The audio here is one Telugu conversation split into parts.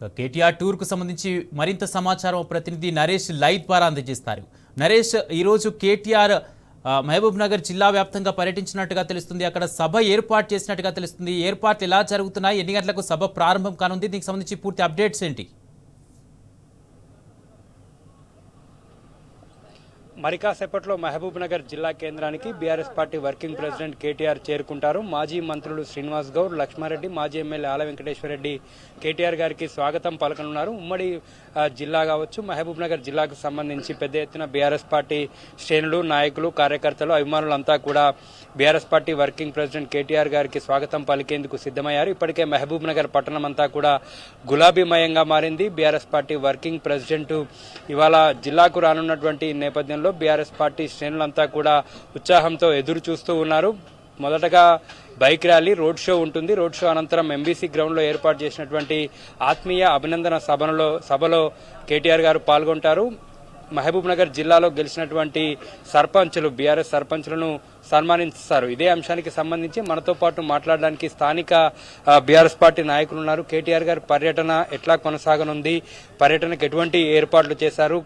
కేటీఆర్ టూర్ కు సంబంధించి మరింత సమాచారం ప్రతినిధి నరేష్ లైవ్ ద్వారా అందజేస్తారు. నరేష్, ఈరోజు కేటీఆర్ మహబూబ్ నగర్ జిల్లా వ్యాప్తంగా పర్యటించినట్టుగా తెలుస్తుంది. అక్కడ సభ ఏర్పాటు చేసినట్టుగా తెలుస్తుంది. ఏర్పాట్లు ఎలా జరుగుతున్నాయి, ఎన్ని గంటలకు సభ ప్రారంభం కానుంది, దీనికి సంబంధించి పూర్తి అప్డేట్స్ ఏంటి? మరి కాసేపట్లో మహబూబ్ నగర్ జిల్లా కేంద్రానికి BRS party working president KTR చేరుకుంటారు. మాజీ మంత్రులు శ్రీనివాస్ గౌడ్, లక్ష్మారెడ్డి, మాజీ ఎమ్మెల్యే ఆల వెంకటేశ్వరరెడ్డి కేటీఆర్ గారికి స్వాగతం పలకనున్నారు. ఉమ్మడి జిల్లా కావచ్చు, మహబూబ్ నగర్ జిల్లాకు సంబంధించి పెద్ద ఎత్తున బీఆర్ఎస్ పార్టీ శ్రేణులు, నాయకులు, కార్యకర్తలు, అభిమానులంతా కూడా BRS party working president KTR గారికి స్వాగతం పలికేందుకు సిద్ధమయ్యారు. ఇప్పటికే మహబూబ్ నగర్ పట్టణం అంతా కూడా గులాబీమయంగా మారింది. బీఆర్ఎస్ పార్టీ వర్కింగ్ ప్రెసిడెంట్ ఇవాళ జిల్లాకు రానున్నటువంటి నేపథ్యంలో బీఆర్ఎస్ పార్టీ శ్రేణులంతా కూడా ఉత్సాహంతో ఎదురు చూస్తూ ఉన్నారు. మొదటగా బైక్ ర్యాలీ, రోడ్ షో ఉంటుంది. రోడ్ షో అనంతరం ఎంబీసీ గ్రౌండ్ లో ఏర్పాటు చేసినటువంటి ఆత్మీయ అభినందన సభలో కేటీఆర్ గారు పాల్గొంటారు. మహబూబ్ నగర్ జిల్లాలో గెలిచినటువంటి సర్పంచులు, బీఆర్ఎస్ సర్పంచులను సన్మానిస్తారు. ఇదే అంశానికి సంబంధించి మనతో పాటు మాట్లాడడానికి స్థానిక బీఆర్ఎస్ పార్టీ నాయకులు ఉన్నారు. కేటీఆర్ గారి పర్యటన ఎట్లా కొనసాగనుంది, పర్యటనకు ఎటువంటి ఏర్పాట్లు చేశారు,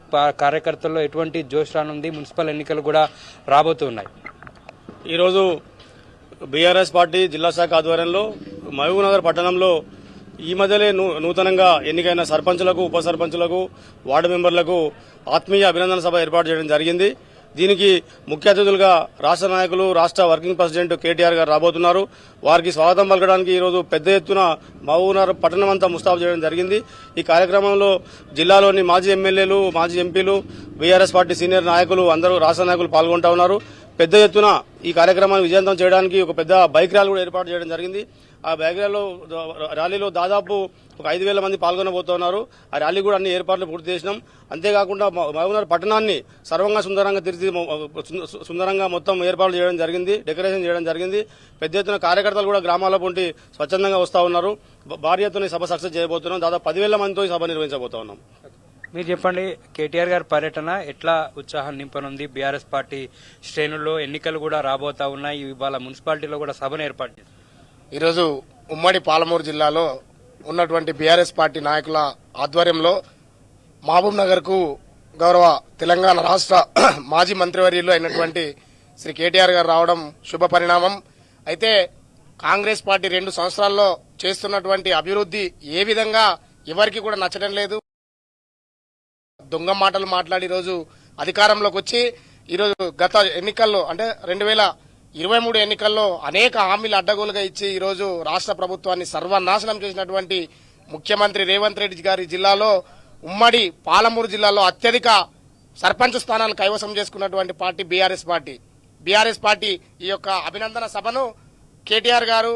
కార్యకర్తల్లో ఎటువంటి జోష్ రానుంది, మున్సిపల్ ఎన్నికలు కూడా రాబోతున్నాయి. ఈరోజు బీఆర్ఎస్ పార్టీ జిల్లా శాఖ ఆధ్వర్యంలో మహబూబ్ నగర్ పట్టణంలో ఈ మధ్యనే నూతనంగా ఎన్నికైన సర్పంచులకు, ఉప సర్పంచులకు, వార్డు మెంబర్లకు ఆత్మీయ అభినందన సభ ఏర్పాటు చేయడం జరిగింది. దీనికి ముఖ్య అతిథులుగా రాష్ట్ర నాయకులు, రాష్ట్ర వర్కింగ్ ప్రెసిడెంట్ కేటీఆర్ గారు రాబోతున్నారు. వారికి స్వాగతం పలకడానికి ఈరోజు పెద్ద ఎత్తున మహబూబ్ నగర్ పట్టణం అంతా ముస్తాబు చేయడం జరిగింది. ఈ కార్యక్రమంలో జిల్లాలోని మాజీ ఎమ్మెల్యేలు, మాజీ ఎంపీలు, బీఆర్ఎస్ పార్టీ సీనియర్ నాయకులు, అందరూ రాష్ట్ర నాయకులు పాల్గొంటా ఉన్నారు. పెద్ద ఎత్తున ఈ కార్యక్రమాన్ని విజయవంతం చేయడానికి ఒక పెద్ద బైక్ ర్యాలీ కూడా ఏర్పాటు చేయడం జరిగింది. ఆ బైక్ ర్యాలీలో దాదాపు ఒక 5,000 మంది పాల్గొనబోతున్నారు. ఆ ర్యాలీ కూడా అన్ని ఏర్పాట్లు పూర్తి చేసినాం. అంతేకాకుండా మహబూబ్నగర్ పట్టణాన్ని సర్వంగా సుందరంగా మొత్తం ఏర్పాట్లు చేయడం జరిగింది, డెకరేషన్ చేయడం జరిగింది. పెద్ద ఎత్తున కార్యకర్తలు కూడా గ్రామాల పొంటి స్వచ్ఛందంగా వస్తా ఉన్నారు. భారీ ఎత్తున ఈ సభ సక్సెస్ చేయబోతున్నాం. దాదాపు 10,000 మందితో ఈ సభ నిర్వహించబోతా ఉన్నాం. మీరు చెప్పండి, కేటీఆర్ గారి పర్యటన ఎట్లా ఉత్సాహం నింపనుంది? బీఆర్ఎస్ పార్టీ శ్రేణుల్లో ఎన్నికలు కూడా రాబోతా ఉన్నాయి. ఇవాళ మున్సిపాలిటీలో కూడా సభను ఏర్పాటు చేశారు. ఈరోజు ఉమ్మడి పాలమూరు జిల్లాలో ఉన్నటువంటి బీఆర్ఎస్ పార్టీ నాయకుల ఆధ్వర్యంలో మహబూబ్ నగర్ కు గౌరవ తెలంగాణ రాష్ట్ర మాజీ మంత్రివర్యులు అయినటువంటి శ్రీ కేటీఆర్ గారు రావడం శుభ పరిణామం. అయితే కాంగ్రెస్ పార్టీ 2 సంవత్సరాల్లో చేస్తున్నటువంటి అభివృద్ధి ఏ విధంగా ఎవరికి కూడా నచ్చడం లేదు. దొంగ మాటలు మాట్లాడి ఈరోజు అధికారంలోకి వచ్చి ఈరోజు గత ఎన్నికల్లో అంటే 2023 ఎన్నికల్లో అనేక హామీలు అడ్డగోలుగా ఇచ్చి ఈరోజు రాష్ట్ర ప్రభుత్వాన్ని సర్వనాశనం చేసినటువంటి ముఖ్యమంత్రి రేవంత్ రెడ్డి గారి జిల్లాలో, ఉమ్మడి పాలమూరు జిల్లాలో అత్యధిక సర్పంచ్ స్థానాలు కైవసం చేసుకున్నటువంటి party BRS party. BRS party ఈ యొక్క అభినందన సభను కేటీఆర్ గారు,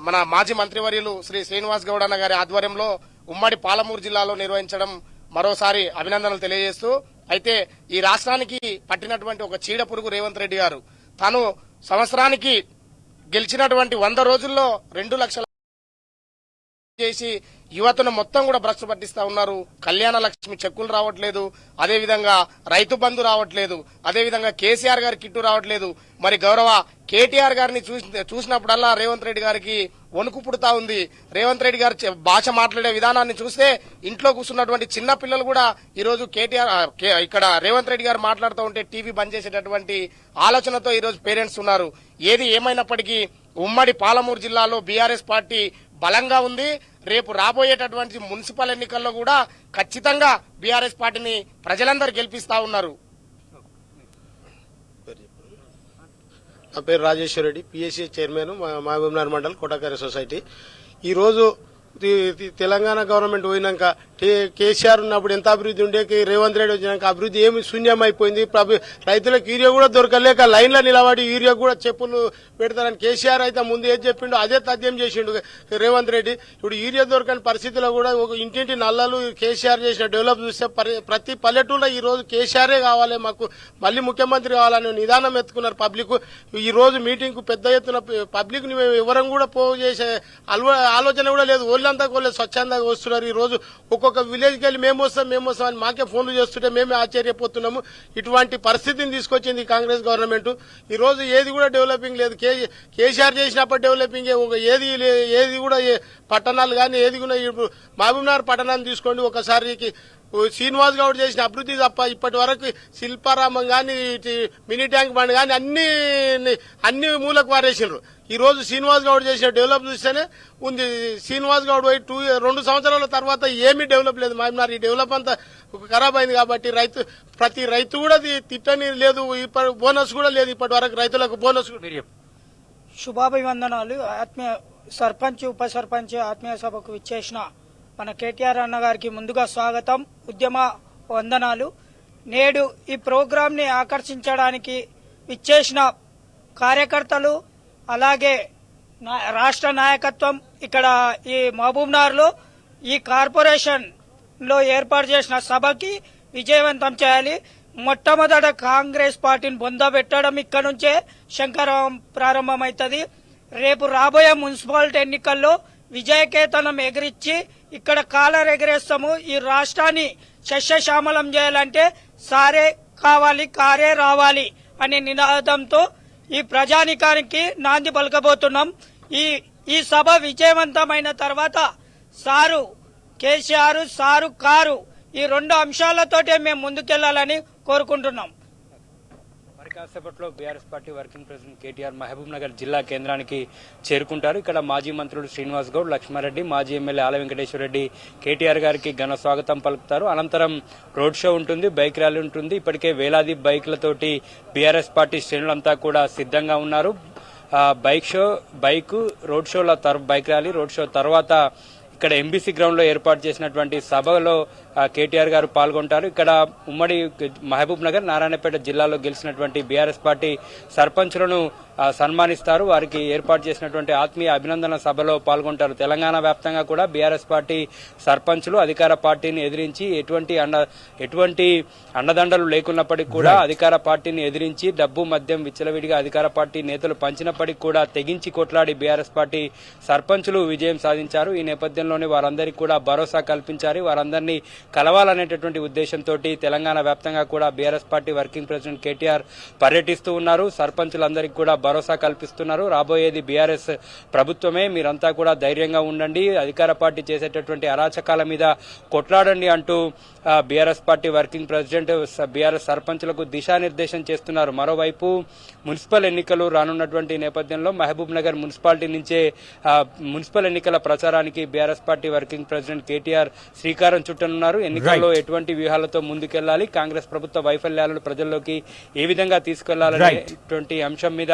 మన మాజీ మంత్రివర్యులు శ్రీ శ్రీనివాస్ గౌడ్ అన్న గారి ఆధ్వర్యంలో ఉమ్మడి పాలమూరు జిల్లాలో నిర్వహించడం మరోసారి అభినందనలు తెలియజేస్తూ, అయితే ఈ రాష్ట్రానికి పట్టినటువంటి ఒక చీడ పురుగు రేవంత్ రెడ్డి గారు. తాను సంవత్సరానికి గెలిచినటువంటి 100 రోజుల్లో 2 లక్షల చేసి యువతను మొత్తం కూడా భ్రష్టు పట్టిస్తా ఉన్నారు. కళ్యాణ లక్ష్మి చెక్కులు రావట్లేదు, అదేవిధంగా రైతు బంధు రావట్లేదు, అదేవిధంగా కేసీఆర్ గారి కిట్టు రావట్లేదు. మరి గౌరవ కేటీఆర్ గారిని చూసినప్పుడల్లా రేవంత్ రెడ్డి గారికి వణుకు పుడతా ఉంది. రేవంత్ రెడ్డి గారు భాష మాట్లాడే విధానాన్ని చూస్తే ఇంట్లో కూర్చున్నటువంటి చిన్న పిల్లలు కూడా ఈరోజు ఇక్కడ రేవంత్ రెడ్డి గారు మాట్లాడుతూ ఉంటే టీవీ బంద్ చేసేటటువంటి ఆలోచనతో ఈరోజు పేరెంట్స్ ఉన్నారు. ఏది ఏమైనప్పటికీ ఉమ్మడి పాలమూరు జిల్లాలో బీఆర్ఎస్ పార్టీ బలంగా ఉంది. రేపు రాబోయేటటువంటి మున్సిపల్ ఎన్నికల్లో కూడా ఖచ్చితంగా బీఆర్ఎస్ పార్టీని ప్రజలందరూ గెలిపిస్తా ఉన్నారు. నా పేరు రాజేశ్వర రెడ్డి, పిఎస్సి చైర్మన్, మహబూబ్ నగర్ మండల్ కోటాకారి సొసైటీ. ఈ రోజు తెలంగాణ గవర్నమెంట్ పోయినాక కేసీఆర్ ఉన్నప్పుడు ఎంత అభివృద్ధి ఉండే, రేవంత్ రెడ్డి వచ్చినాక అభివృద్ధి ఏమి శూన్యమైపోయింది. రైతులకు యూరియా కూడా దొరకలేక లైన్లో నిలబడి యూరియా కూడా చెప్పులు పెడతారని కేసీఆర్ అయితే ముందు ఏది చెప్పిండు అదే తథ్యం చేసిండు రేవంత్ రెడ్డి. ఇప్పుడు యూరియా దొరకని పరిస్థితిలో కూడా ఒక ఇంటింటి నల్లలు కేసీఆర్ చేసిన డెవలప్ చూస్తే ప్రతి పల్లెటూరులో ఈ రోజు కేసీఆరే కావాలి, మాకు మళ్లీ ముఖ్యమంత్రి కావాలని నిదానం ఎత్తుకున్నారు పబ్లిక్. ఈ రోజు మీటింగ్ కు పెద్ద ఎత్తున పబ్లిక్ ని ఎవరం కూడా పోగు చేసే ఆలోచన కూడా లేదు. కోళ్ళంతా కోళ్ళే స్వచ్ఛందంగా వస్తున్నారు. ఈ రోజు ఒక్కొక్క విలేజ్కి వెళ్ళి మేము వస్తాం అని మాకే ఫోన్లు చేస్తుంటే మేమే ఆశ్చర్యపోతున్నాము. ఇటువంటి పరిస్థితిని తీసుకొచ్చింది కాంగ్రెస్ గవర్నమెంట్. ఈ రోజు ఏది కూడా డెవలపింగ్ లేదు. కేసీఆర్ చేసినప్పుడు డెవలపింగ్ ఏది కూడా పట్టణాలు కానీ ఏది కూడా మహబూబ్నగర్ పట్టణాన్ని తీసుకోండి. ఒకసారికి శ్రీనివాస్ గౌడ్ చేసిన అభివృద్ధి తప్ప ఇప్పటి వరకు శిల్పారామం కానీ మినీ ట్యాంక్ బండ్ కానీ అన్ని మూలకు వారేసినారు. ఈ రోజు శ్రీనివాస్ గౌడ్ చేసిన డెవలప్ చూస్తేనే ఉంది. శ్రీనివాస్ గౌడ్ పోయి 2 సంవత్సరాల తర్వాత ఏమీ డెవలప్ లేదు మహబూబ్నగర్. ఈ డెవలప్ అంతా ఖరాబ్ అయింది కాబట్టి ప్రతి రైతు కూడా తిట్టని లేదు, బోనస్ కూడా లేదు ఇప్పటి వరకు రైతులకు బోనస్. శుభాభివందనాలు. ఆత్మీయ సర్పంచ్ ఉప సర్పంచ్ ఆత్మీయ సభకు విచ్చేసిన మన కేటీఆర్ అన్న గారికి ముందుగా స్వాగతం, ఉద్యమ వందనాలు. నేడు ఈ ప్రోగ్రాం ని ఆకర్షించడానికి విచ్చేసిన కార్యకర్తలు అలాగే రాష్ట్ర నాయకత్వం ఇక్కడ ఈ మహబూబ్నగర్ లో ఈ కార్పొరేషన్ లో ఏర్పాటు చేసిన సభకి విజయవంతం చేయాలి. మొట్టమొదట కాంగ్రెస్ పార్టీని బొందబెట్టడం ఇక్కడ నుంచే శంకరం ప్రారంభమవుతుంది. రేపు రాబోయే మున్సిపాలిటీ ఎన్నికల్లో విజయకేతనం ఎగిరించి ఇక్కడ కాలర్ ఎగరేస్తాము. ఈ రాష్ట్రాన్ని శస్యశ్యామలం చేయాలంటే సారే కావాలి కారే రావాలి అనే నినాదంతో ఈ ప్రజానికానికి నాంది పలకబోతున్నాం. ఈ సభ విజయవంతమైన తర్వాత సారు కేసీఆర్ సారు కారు ఈ 2 అంశాలతోటే మేము ముందుకెళ్లాలని కోరుకుంటున్నాం. మరి కాసేపట్లో BRS party working president KTR Mahabubnagar జిల్లా కేంద్రానికి చేరుకుంటారు. ఇక్కడ మాజీ మంత్రులు శ్రీనివాస్ గౌడ్, లక్ష్మారెడ్డి, మాజీ ఎమ్మెల్యే ఆల వెంకటేశ్వర రెడ్డి కేటీఆర్ గారికి ఘన స్వాగతం పలుకుతారు. అనంతరం రోడ్ షో ఉంటుంది, బైక్ ర్యాలీ ఉంటుంది. ఇప్పటికే వేలాది బైక్లతోటి బీఆర్ఎస్ పార్టీ శ్రేణులంతా కూడా సిద్ధంగా ఉన్నారు. రోడ్ షోల బైక్ ర్యాలీ రోడ్ షో తర్వాత ఇక్కడ ఎంబీసీ గ్రౌండ్ లో ఏర్పాటు చేసినటువంటి సభలో కేటీఆర్ గారు పాల్గొంటారు. ఇక్కడ ఉమ్మడి మహబూబ్ నగర్, నారాయణపేట జిల్లాలో గెలిచినటువంటి బీఆర్ఎస్ పార్టీ సర్పంచులను సన్మానిస్తారు. వారికి ఏర్పాటు చేసినటువంటి ఆత్మీయ అభినందన సభలో పాల్గొంటారు. తెలంగాణ వ్యాప్తంగా కూడా బీఆర్ఎస్ పార్టీ సర్పంచులు అధికార పార్టీని ఎదిరించి ఎటువంటి అండదండలు లేకున్నప్పటికీ కూడా అధికార పార్టీని ఎదిరించి డబ్బు మద్యం విచ్చలవిడిగా అధికార పార్టీ నేతలు పంచినప్పటికీ కూడా తెగించి కొట్లాడి బీఆర్ఎస్ పార్టీ సర్పంచులు విజయం సాధించారు. ఈ నేపథ్యంలోనే వారందరికీ కూడా భరోసా కల్పించారు. వారందరినీ కలవాలనేటటువంటి ఉద్దేశంతో తెలంగాణ వ్యాప్తంగా కూడా BRS party working president KTR పర్యటిస్తూ ఉన్నారు. సర్పంచులందరికీ కూడా భరోసా కల్పిస్తున్నారు. రాబోయేది బీఆర్ఎస్ ప్రభుత్వమే, మీరంతా కూడా ధైర్యంగా ఉండండి, అధికార పార్టీ చేసేటటువంటి అరాచకాల మీద కొట్లాడండి అంటూ BRS party working president BRS సర్పంచులకు దిశానిర్దేశం చేస్తున్నారు. మరోవైపు మున్సిపల్ ఎన్నికలు రానున్నటువంటి నేపథ్యంలో మహబూబ్ నగర్ మున్సిపాలిటీ నుంచే మున్సిపల్ ఎన్నికల ప్రచారానికి BRS party working president KTR శ్రీకారం చుట్టనున్నారు. ఎన్నికల్లో ఎటువంటి వ్యూహాలతో ముందుకెళ్లాలి, కాంగ్రెస్ ప్రభుత్వ వైఫల్యాలను ప్రజల్లోకి ఏ విధంగా తీసుకెళ్లాలనేటువంటి అంశం మీద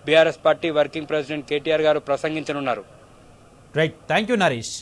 BRS party working president KTR garu ప్రసంగించనున్నారు. Right, thank you Naresh.